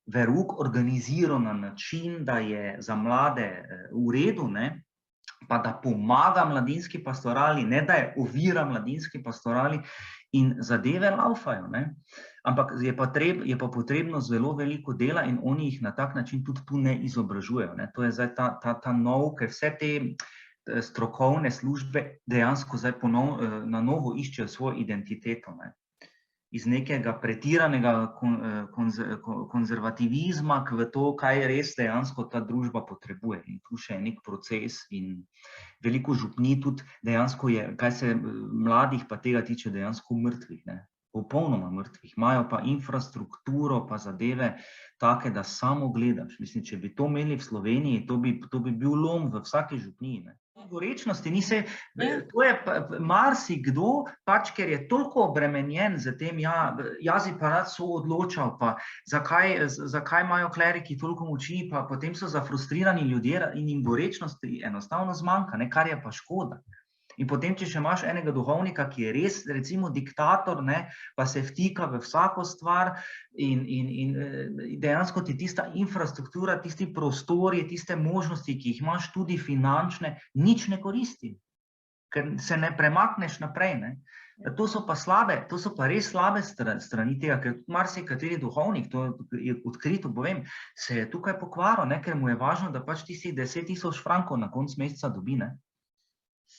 verouk organiziral na način, da je za mlade v redu, ne, pa da pomaga mladinski pastorali, ne da je ovira mladinski pastorali in zadeve laufajo, ne. Ampak je pa potrebno zelo veliko dela in oni jih na tak način tudi tu ne izobražujejo, ne. To je zdaj ta nov, ker vse te strokovne službe dejansko zdaj na novo iščejo svojo identiteto, ne. Iz nekega pretiranega konzervativizma v to, kaj res dejansko ta družba potrebuje. In tu še je nek proces in veliko župni tudi dejansko je, kaj se mladih pa tega tiče, dejansko mrtvih, ne. Popolnoma mrtvih. Imajo pa infrastrukturo pa zadeve take, da samo gledaš. Mislim, če bi to imeli v Sloveniji, to bi bil lom v vsaki župniji, ne. Gorečnosti to je marsikdo, pač ker je toliko obremenjen z tem, jaz bi pa rad soodločal, pa zakaj imajo kleriki toliko moči, pa potem so zafrustrirani ljudje in jim gorečnosti enostavno zmanjka, ne, kar je pa škoda. In potem, če še imaš enega duhovnika, ki je res, recimo, diktator, ne, pa se vtika v vsako stvar in dejansko ti tista infrastruktura, tisti prostori, tiste možnosti, ki jih imaš tudi finančne, nič ne koristi, ker se ne premakneš naprej, ne. To so pa res slabe strani tega, ker marsikateri duhovnik, to je odkrito povem, se je tukaj pokvaril, ne, ker mu je važno, da pač tistih 10 000 frankov na koncu meseca dobi, ne.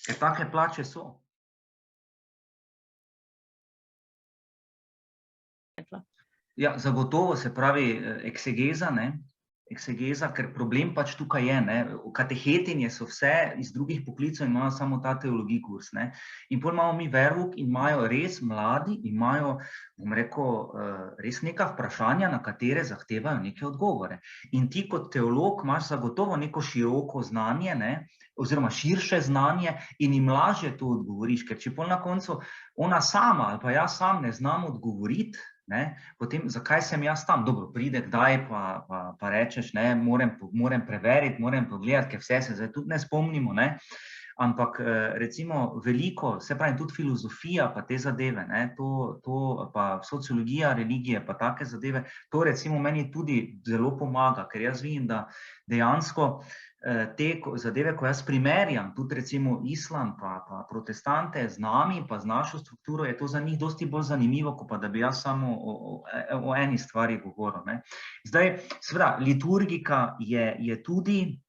Ker take plače so. Ja, zagotovo, se pravi, eksegeza, ne, eksegeza, ker problem pač tukaj je, ne, katehetinje so vse iz drugih poklicev in imajo samo ta teologij kurs, ne. In potem imamo mi verouk in imajo res mladi, imajo, bom rekel, res neka vprašanja, na katere zahtevajo neke odgovore. In ti kot teolog imaš zagotovo neko široko znanje, ne, oziroma širše znanje in jim lažje to odgovoriš, ker če pol na koncu ona sama ali pa jaz sam ne znam odgovoriti, ne, potem zakaj sem jaz tam? Dobro, pride kdaj pa rečeš, ne, moram preveriti, moram pogledati, ker vse se zdaj tudi ne spomnimo, ne, ampak recimo veliko, se pravi tudi filozofija pa te zadeve, ne, to pa sociologija, religije pa take zadeve, to recimo meni tudi zelo pomaga, ker jaz vidim, da dejansko te zadeve, ko jaz primerjam, tudi recimo islam pa protestante z nami pa z našo strukturo, je to za njih dosti bolj zanimivo, kot pa da bi jaz samo o eni stvari govoril, ne. Zdaj, seveda, liturgika je tudi,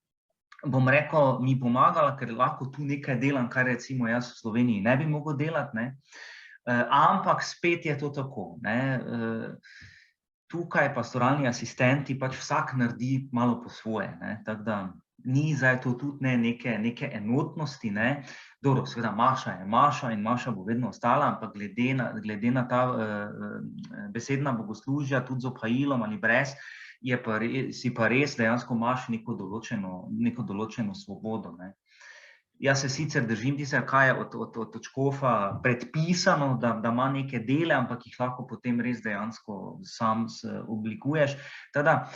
bom rekel, mi pomagala, ker lahko tu nekaj delam, kar recimo jaz v Sloveniji ne bi mogel delati, ne, ampak spet je to tako, ne, tukaj pastoralni asistenti pač vsak naredi malo po svoje, ne, tako da ni zdaj to tudi neke enotnosti, ne, dobro, seveda Maša je Maša in Maša bo vedno ostala, ampak glede na ta besedna bogoslužja, tudi z obhajilom ali brez, si pa res dejansko imaš neko določeno svobodo, ne. Jaz se sicer držim tistega, kaj je od škofa predpisano, da ima neke dele, ampak jih lahko potem res dejansko sam oblikuješ. Teda,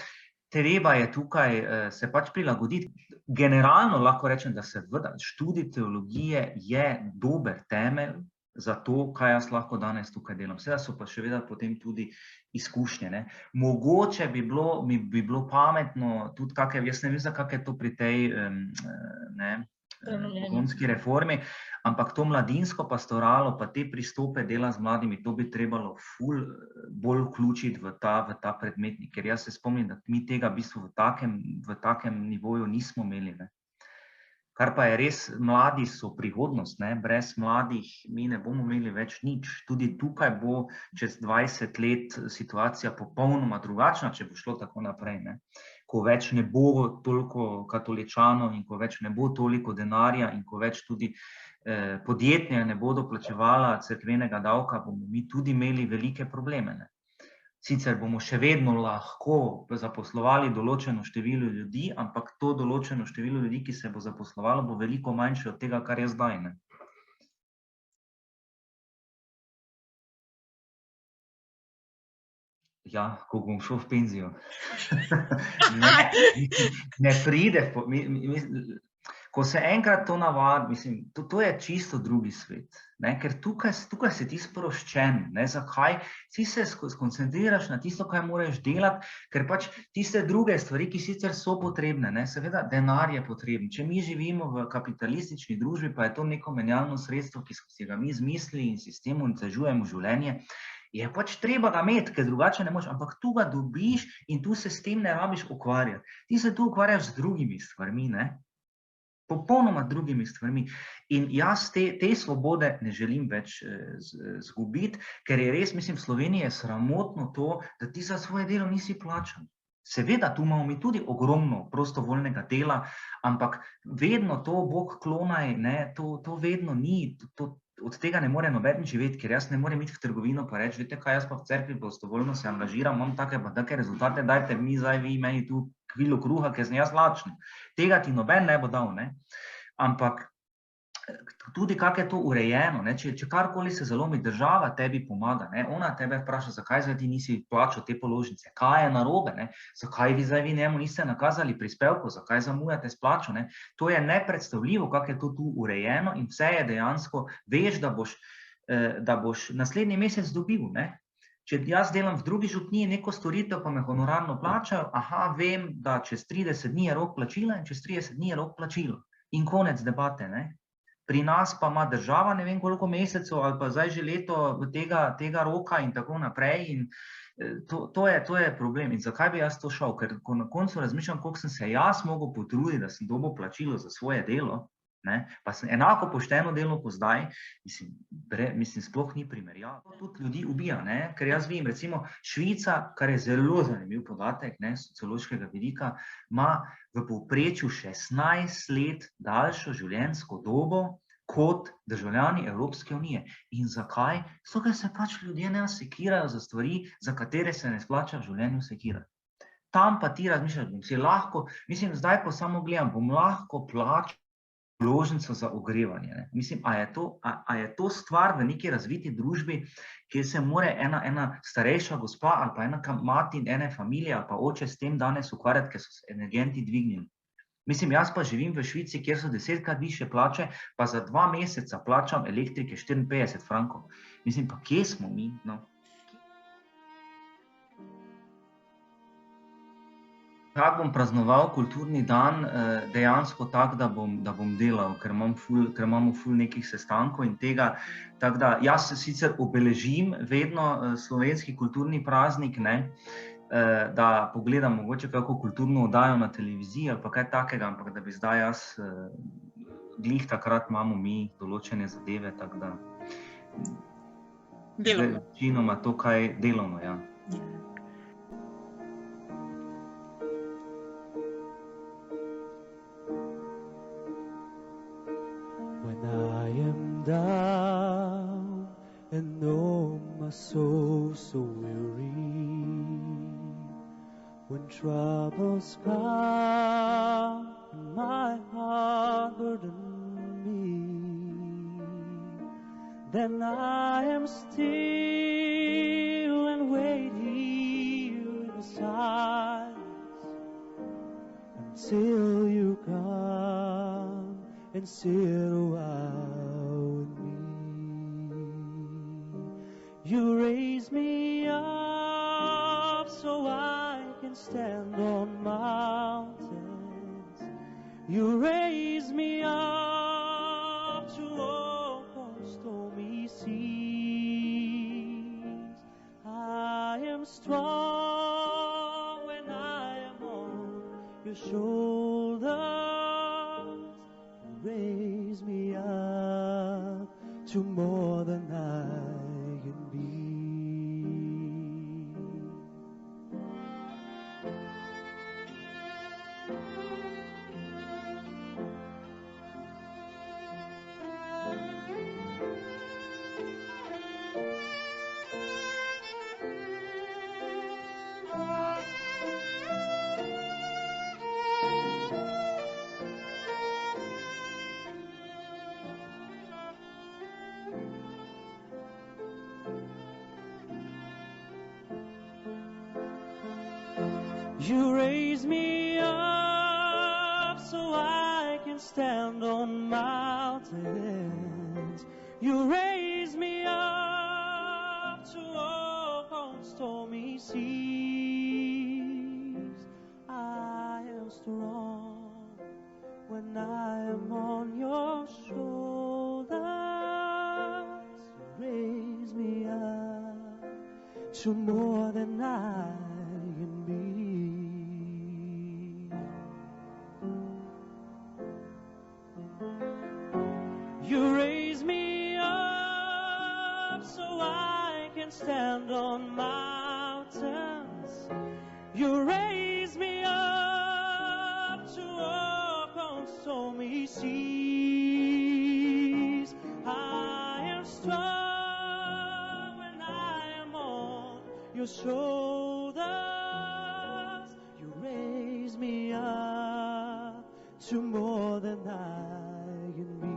treba je tukaj se pač prilagoditi. Generalno lahko rečem, da seveda študij teologije je dober temelj za to, kaj jaz lahko danes tukaj delam. Seveda so pa seveda potem tudi izkušnje, ne. Mogoče bi bilo pametno tudi jaz ne vem, zakaj je to pri tej, pogonski reformi, ampak to mladinsko pastoralo pa te pristope dela z mladimi, to bi trebalo ful bolj vključiti v ta predmetnik, ker jaz se spomnim, da mi tega v bistvu v takem nivoju nismo imeli, ne. Kar pa je res, mladi so prihodnost, ne, brez mladih mi ne bomo imeli več nič. Tudi tukaj bo čez 20 let situacija popolnoma drugačna, če bo šlo tako naprej, ne. Ko več ne bo toliko katoličanov in ko več ne bo toliko denarja in ko več tudi podjetja ne bodo plačevala cerkvenega davka, bomo mi tudi imeli velike probleme, ne. Sicer bomo še vedno lahko zaposlovali določeno število ljudi, ampak to določeno število ljudi, ki se bo zaposlovalo, bo veliko manjše od tega, kar je zdaj, ne. Ja, ko bom šel v penzijo. Ne pride, ko se enkrat to navadi, mislim, to je čisto drugi svet, ne? Ker tukaj si ti sproščen, ne? Zakaj? Ti se skoncentriraš na tisto, kaj moraš delati, ker pač tiste druge stvari, ki sicer so potrebne, ne? Seveda denar je potreben. Če mi živimo v kapitalistični družbi, pa je to neko menjalno sredstvo, ki si ga mi izmislili in si s tem otežujemo življenje, je pač treba ga imeti, ker drugače ne moreš, ampak tu ga dobiš in tu se s tem ne rabiš ukvarjati. Ti se tu ukvarjaš z drugimi stvarmi, ne? Popolnoma drugimi stvarmi. In jaz te svobode ne želim več zgubiti, ker je res, mislim, v Sloveniji je sramotno to, da ti za svoje delo nisi plačan. Seveda, tu imamo mi tudi ogromno prostovoljnega dela, ampak vedno to, Bog klonaj, ne, to vedno ni, od tega ne more noben živeti, ker jaz ne morem iti v trgovino pa reči, veste kaj, jaz pa v cerkvi prostovoljno se angažiram, imam take pa take rezultate, dajte mi zdaj vi meni tu kvilo kruha, ker sem jaz lačen. Tega ti noben ne bo dal, ne. Ampak tudi kako je to urejeno, ne? Če karkoli se zalomi, država tebi pomaga, ne? Ona tebe vpraša, zakaj zdaj ti nisi plačal te položnice, kaj je narobe, ne? Zakaj vi zdaj njemu niste nakazali prispevkov, zakaj zamujate s plačo, ne? To je nepredstavljivo, kako je to tu urejeno in vse je dejansko, veš, da boš naslednji mesec dobil, ne? Če jaz delam v drugi župniji neko storitev, pa me honorarno plačajo, vem, da čez 30 dni je rok plačila in čez 30 dni je rok plačilo. In konec debate, ne? Pri nas pa ima država ne vem koliko mesecev ali pa zdaj že leto tega roka in tako naprej in to je problem. In zakaj bi jaz to šel? Ker ko na koncu razmišljam, koliko sem se jaz mogel potruditi, da sem dobil plačilo za svoje delo, ne, pa sem enako pošteno delal kot zdaj, mislim, sploh ni primerjava. To tudi ljudi ubija, ne, ker jaz vidim, recimo Švica, kar je zelo zanimiv podatek, ne, sociološkega vidika, ima v povprečju 16 let daljšo življenjsko dobo kot državljani Evropske unije. In zakaj? Zato, ker se pač ljudje ne sekirajo za stvari, za katere se ne splača v življenju sekirati. Tam pa ti razmišljaš, bom si lahko, mislim, zdaj, ko samo gledam, bom lahko plačal položnico za ogrevanje, ne. Mislim, a je to stvar v neki razviti družbi, kjer se more ena starejša gospa ali pa ena mati ene familije ali pa oče s tem danes ukvarjati, ker so se energenti dvignili. Mislim, jaz pa živim v Švici, kjer so 10-krat višje plače, pa za 2 meseca plačam elektrike 54 frankov. Mislim, pa kje smo mi, no? Kako bom praznoval kulturni dan, dejansko tako, da bom delal, ker imamo ful nekih sestankov in tega, tako da jaz sicer obeležim vedno slovenski kulturni praznik, ne, da pogledam mogoče kako kulturno oddajo na televiziji ali pa kaj takega, ampak da bi zdaj jaz, glih takrat imamo mi določene zadeve, tako da večinoma to kaj delovno, ja. Down and know my soul so weary, when troubles come and my heart burden me, then I am still and wait here in silence until you come and sit a while with me. You raise me up so I can stand on mountains. You raise me up to walk on stormy seas. I am strong when I am on your shoulders. Raise me up to more than I can be. You raise me up so I can stand on mountains. You raise me up to walk on stormy seas. I am strong when I am on your shoulders. You raise me up to more than I can be. You raise me up so I can stand on mountains. You raise me up to walk on stormy seas. I am strong when I am on your shoulders. You raise me up to more than I can be.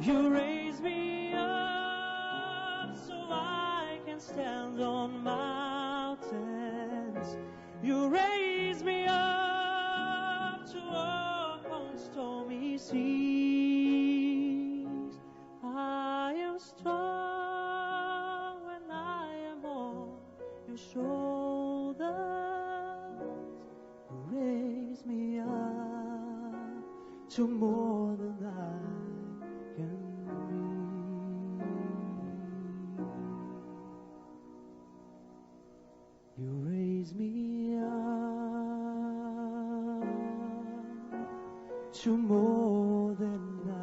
You raise me up so I can stand on mountains. You raise me up to walk on stormy seas. I am strong when I am on your shoulders. You raise me up to more than I can be. You raise me up to more than I